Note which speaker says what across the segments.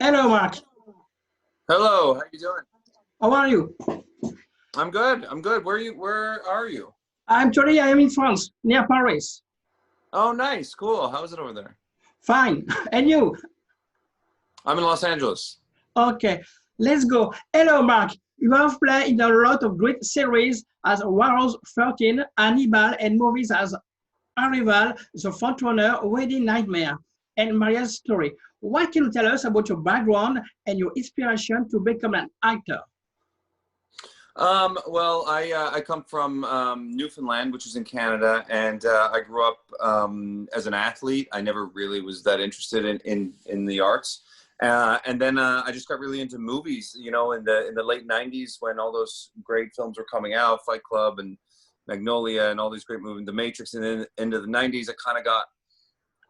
Speaker 1: Hello, Mark.
Speaker 2: Hello, how you doing?
Speaker 1: How are you?
Speaker 2: I'm good. I'm good. Where are you?
Speaker 1: I am in France, near Paris.
Speaker 2: Oh, nice. Cool. How is it over there?
Speaker 1: Fine. And you?
Speaker 2: I'm in Los Angeles.
Speaker 1: Okay, let's go. Hello, Mark. You have played in a lot of great series as Warriors 13, Hannibal, and movies as Arrival, The Frontrunner, Wedding Nightmare, and Maria's Story. What can you tell us about your background and your inspiration to become an actor?
Speaker 2: Well, I come from Newfoundland, which is in Canada, and I grew up as an athlete. I never really was that interested in the arts. And then I just got really into movies, in the late 90s when all those great films were coming out, Fight Club and Magnolia and all these great movies, The Matrix, and then into the 90s, I kind of got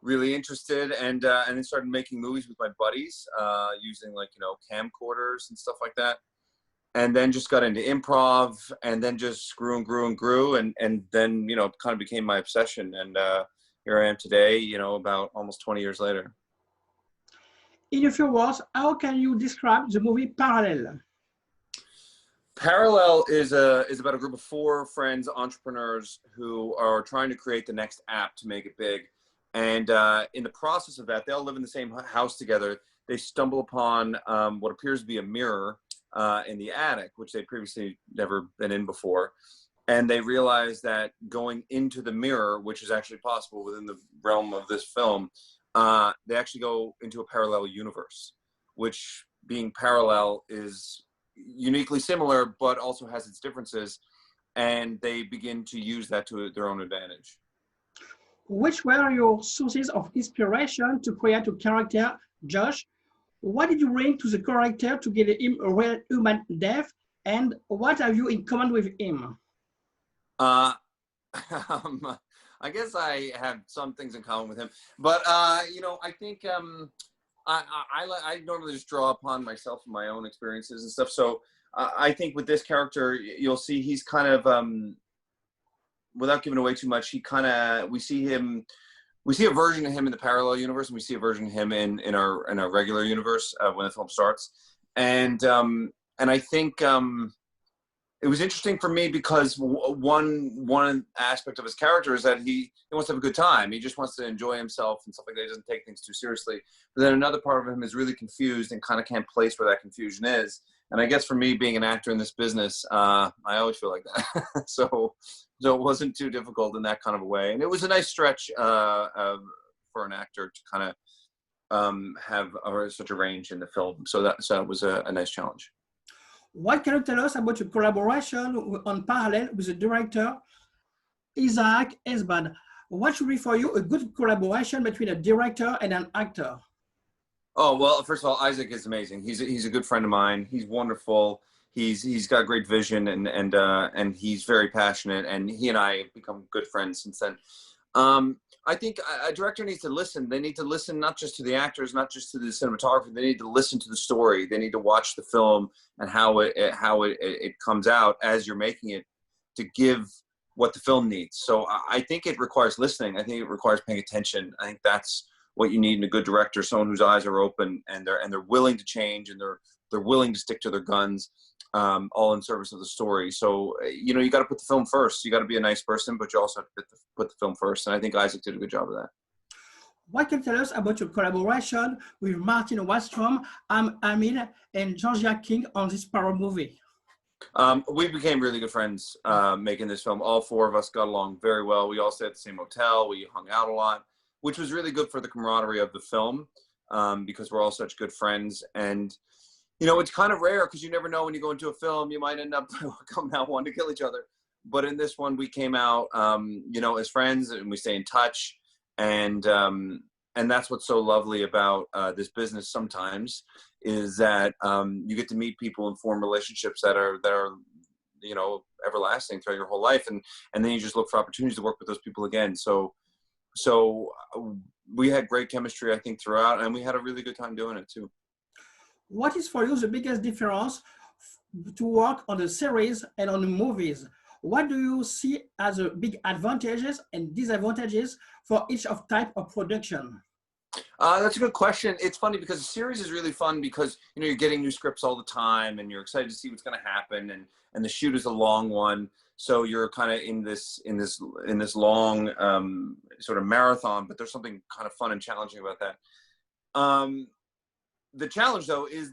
Speaker 2: really interested and then started making movies with my buddies using camcorders and stuff like that, and then just got into improv, and then just grew and grew and grew, and then kind of became my obsession, and here I am today, about almost 20 years later.
Speaker 1: In a few words, how can you describe the movie Parallel?
Speaker 2: Parallel is about a group of four friends, entrepreneurs, who are trying to create the next app to make it big. And in the process of that, they all live in the same house together. They stumble upon what appears to be a mirror in the attic, which they previously never been in before. And they realize that going into the mirror, which is actually possible within the realm of this film, they actually go into a parallel universe, which, being parallel, is uniquely similar, but also has its differences. And they begin to use that to their own advantage.
Speaker 1: Which were your sources of inspiration to create a character, Josh? What did you bring to the character to give him a real human depth? And what have you in common with him?
Speaker 2: Uh, I guess I have some things in common with him, but I think I normally just draw upon myself and my own experiences and stuff. So I think with this character, you'll see he's kind of without giving away too much. We see a version of him in the parallel universe, and we see a version of him in our regular universe when the film starts, and I think it was interesting for me because one aspect of his character is that he wants to have a good time. He just wants to enjoy himself and stuff like that. He doesn't take things too seriously. But then another part of him is really confused and kind of can't place where that confusion is. And I guess for me, being an actor in this business, I always feel like that. So it wasn't too difficult in that kind of a way. And it was a nice stretch for an actor to kind of have such a range in the film. So it was a nice challenge.
Speaker 1: What can you tell us about your collaboration on Parallel with the director Isaac Ezban? What should be for you a good collaboration between a director and an actor?
Speaker 2: Oh, well, first of all, Isaac is amazing. He's a good friend of mine. He's wonderful. He's got great vision, and he's very passionate. And he and I have become good friends since then. I think a director needs to listen. They need to listen not just to the actors, not just to the cinematography. They need to listen to the story. They need to watch the film and how it comes out as you're making it, to give what the film needs. So I think it requires listening. I think it requires paying attention. I think that's what you need in a good director: someone whose eyes are open and they're willing to change, and they're willing to stick to their guns, all in service of the story. So you got to put the film first. You got to be a nice person, but you also have to put the film first. And I think Isaac did a good job of that.
Speaker 1: What can you tell us about your collaboration with Martin Wallström, Aml Ameen, and Georgia King on this Power movie?
Speaker 2: We became really good friends making this film. All four of us got along very well. We all stayed at the same hotel. We hung out a lot, which was really good for the camaraderie of the film, because we're all such good friends. And it's kind of rare because you never know when you go into a film, you might end up coming out wanting to kill each other. But in this one, we came out, as friends, and we stay in touch. And that's what's so lovely about this business sometimes, is that you get to meet people and form relationships that are everlasting throughout your whole life. And then you just look for opportunities to work with those people again. So we had great chemistry, I think, throughout, and we had a really good time doing it too.
Speaker 1: What is for you the biggest difference to work on the series and on the movies? What do you see as the big advantages and disadvantages for each of type of production?
Speaker 2: That's a good question. It's funny because the series is really fun because, you know, you're getting new scripts all the time and you're excited to see what's going to happen. And the shoot is a long one. So you're kind of in this long sort of marathon, but there's something kind of fun and challenging about that. The challenge though is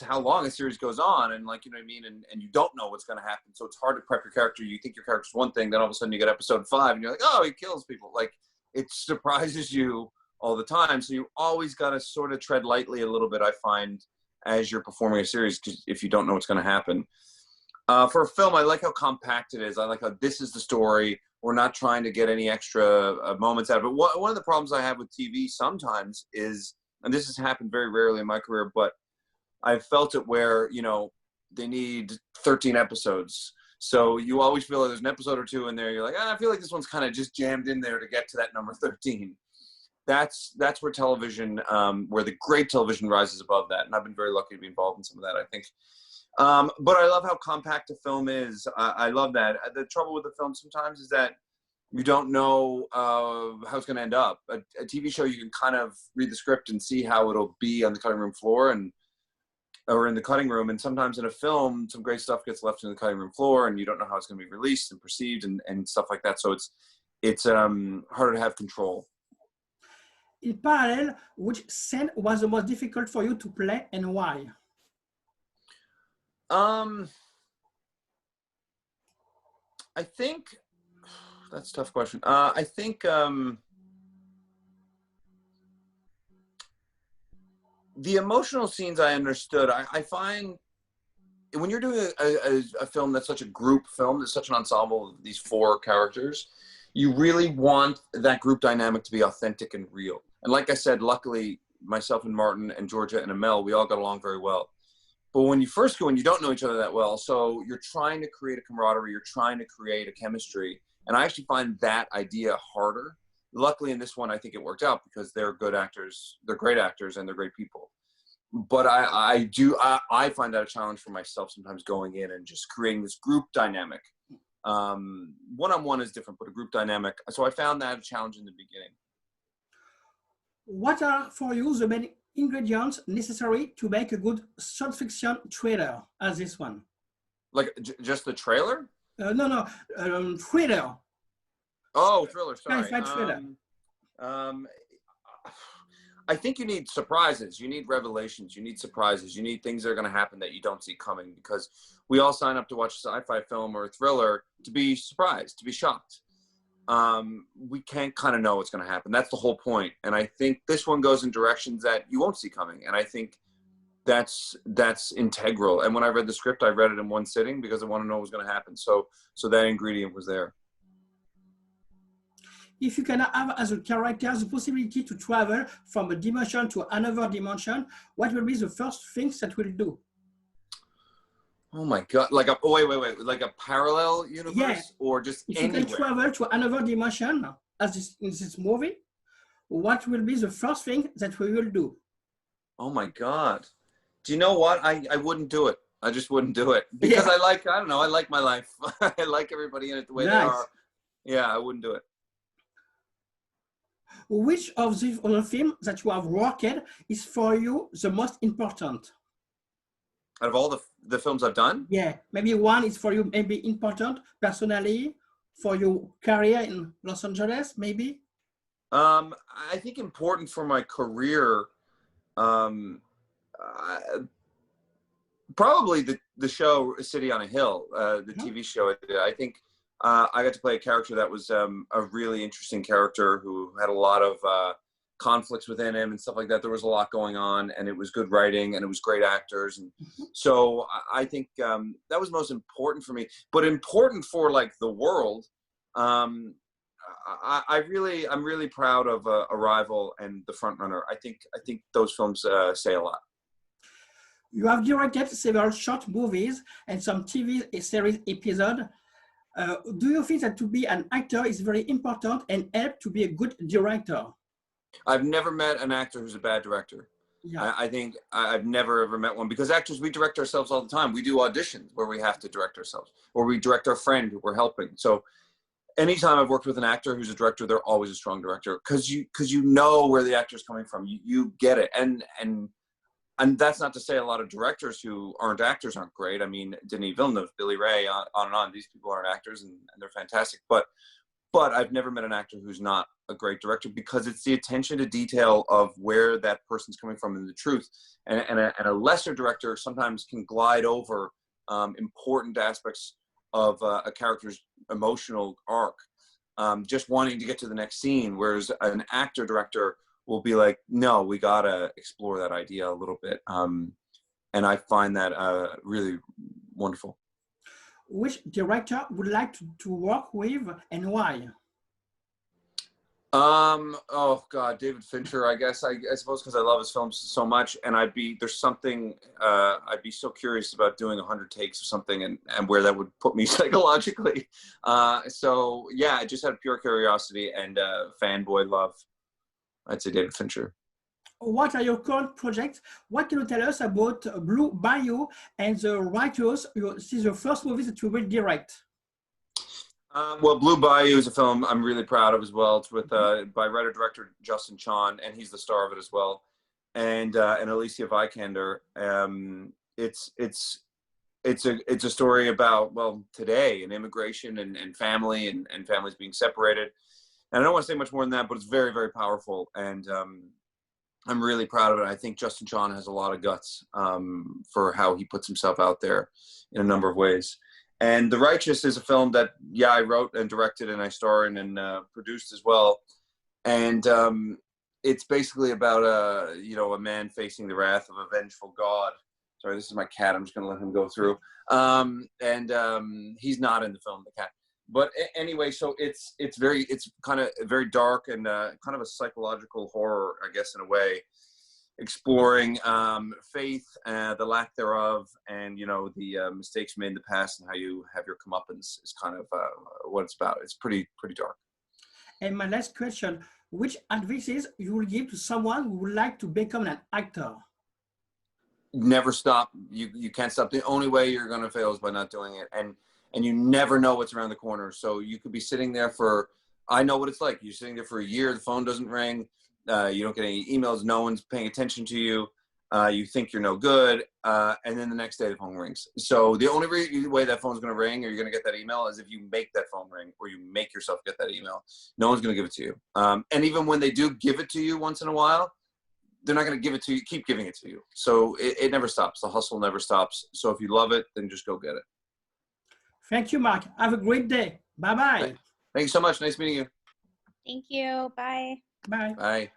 Speaker 2: how long a series goes on, and like, you know what I mean? And you don't know what's going to happen. So it's hard to prep your character. You think your character's one thing, then all of a sudden you get episode 5 and you're like, oh, he kills people. Like, it surprises you all the time. So you always got to sort of tread lightly a little bit, I find, as you're performing a series, because if you don't know what's going to happen. For a film, I like how compact it is. I like how this is the story. We're not trying to get any extra moments out of it. One of the problems I have with TV sometimes is, and this has happened very rarely in my career, but I've felt it where, you know, they need 13 episodes. So you always feel like there's an episode or two in there. You're like, I feel like this one's kind of just jammed in there to get to that number 13. That's where television, where the great television rises above that. And I've been very lucky to be involved in some of that, I think. But I love how compact a film is. I love that. The trouble with the film sometimes is that you don't know how it's going to end up. A TV show, you can kind of read the script and see how it'll be on the cutting room floor or in the cutting room. And sometimes in a film, some great stuff gets left in the cutting room floor and you don't know how it's going to be released and perceived and stuff like that. So it's harder to have control.
Speaker 1: In parallel, which scene was the most difficult for you to play and why?
Speaker 2: I think that's a tough question. I think the emotional scenes I understood. I find when you're doing a film that's such a group film, that's such an ensemble of these 4 characters, you really want that group dynamic to be authentic and real. And like I said, luckily, myself and Martin and Georgia and Amel, we all got along very well. But when you first go in, you don't know each other that well. So you're trying to create a camaraderie. You're trying to create a chemistry. And I actually find that idea harder. Luckily, in this one, I think it worked out because they're good actors. They're great actors and they're great people. But I find that a challenge for myself sometimes, going in and just creating this group dynamic. One-on-one is different, but a group dynamic. So I found that a challenge in the beginning.
Speaker 1: What are for you the main ingredients necessary to make a good short fiction trailer as this one?
Speaker 2: Like just the trailer?
Speaker 1: No, thriller.
Speaker 2: Oh, thriller, sorry.
Speaker 1: Thriller.
Speaker 2: I think you need surprises. You need revelations. You need surprises. You need things that are going to happen that you don't see coming, because we all sign up to watch a sci-fi film or a thriller to be surprised, to be shocked. We can't kind of know what's going to happen. That's the whole point. And I think this one goes in directions that you won't see coming. And I think that's integral. And when I read the script, I read it in one sitting because I want to know what was going to happen. So that ingredient was there.
Speaker 1: If you can have as a character the possibility to travel from a dimension to another dimension, what will be the first things that we'll do?
Speaker 2: Oh my God! Like wait! Like a parallel universe, yeah. Or just
Speaker 1: if
Speaker 2: anywhere?
Speaker 1: You can travel to another dimension, as in this movie, what will be the first thing that we will do?
Speaker 2: Oh my God! Do you know what? I wouldn't do it. I just wouldn't do it because I don't know. I like my life. I like everybody in it the way they are. Yeah, I wouldn't do it.
Speaker 1: Which of the other films that you have worked is for you the most important?
Speaker 2: Out of all the films I've done?
Speaker 1: Yeah, maybe one is for you maybe important personally for your career in Los Angeles, maybe?
Speaker 2: I think important for my career, probably the show City on a Hill, the TV show. I think I got to play a character that was a really interesting character who had a lot of conflicts within him and stuff like that. There was a lot going on, and it was good writing, and it was great actors, and so I think that was most important for me. But important for like the world, I'm really proud of Arrival and The Frontrunner. I think those films say a lot.
Speaker 1: You have directed several short movies and some TV series episodes. Do you think that to be an actor is very important and help to be a good director?
Speaker 2: I've never met an actor who's a bad director. Yeah. I think I've never ever met one, because actors, we direct ourselves all the time. We do auditions where we have to direct ourselves, or we direct our friend who we're helping. So anytime I've worked with an actor who's a director, they're always a strong director because you know where the actor's coming from. You get it. And that's not to say a lot of directors who aren't actors aren't great. I mean, Denis Villeneuve, Billy Ray, on and on. These people aren't actors and they're fantastic. But I've never met an actor who's not a great director because it's the attention to detail of where that person's coming from and the truth. And a lesser director sometimes can glide over important aspects of a character's emotional arc, just wanting to get to the next scene. Whereas an actor director will be like, no, we gotta explore that idea a little bit. And I find that really wonderful.
Speaker 1: Which director would like to work with and why?
Speaker 2: Oh God, David Fincher, I guess. I suppose because I love his films so much, and I'd be so curious about doing 100 takes or something, and where that would put me psychologically. So yeah, I just had pure curiosity and fanboy love. I'd say David Fincher.
Speaker 1: What are your current projects? What can you tell us about Blue Bayou and the writers? This is the first movie that you will direct.
Speaker 2: Well, Blue Bayou is a film I'm really proud of as well. It's with by writer-director Justin Chon, and he's the star of it as well, and Alicia Vikander. It's a story about, well, today, and immigration and family and families being separated. And I don't want to say much more than that, but it's very, very powerful, and I'm really proud of it. I think Justin Chon has a lot of guts for how he puts himself out there in a number of ways. And The Righteous is a film that, yeah, I wrote and directed and I star in and produced as well. And it's basically about a man facing the wrath of a vengeful God. Sorry, this is my cat. I'm just going to let him go through. He's not in the film, the cat. But anyway, so it's kind of very dark and kind of a psychological horror, I guess, in a way, exploring faith, the lack thereof, and the mistakes made in the past and how you have your comeuppance is kind of what it's about. It's pretty dark.
Speaker 1: And my last question: which advices you will give to someone who would like to become an actor?
Speaker 2: Never stop. You can't stop. The only way you're going to fail is by not doing it, and you never know what's around the corner. So you could be sitting there I know what it's like. You're sitting there for a year, the phone doesn't ring, you don't get any emails, no one's paying attention to you, you think you're no good, and then the next day the phone rings. So the only way that phone's going to ring or you're going to get that email is if you make that phone ring or you make yourself get that email. No one's going to give it to you. And even when they do give it to you once in a while, they're not going to give it to you, keep giving it to you. So it never stops. The hustle never stops. So if you love it, then just go get it.
Speaker 1: Thank you, Mark. Have a great day. Bye-bye.
Speaker 2: Thank you so much. Nice meeting you.
Speaker 3: Thank you. Bye.
Speaker 1: Bye.
Speaker 2: Bye.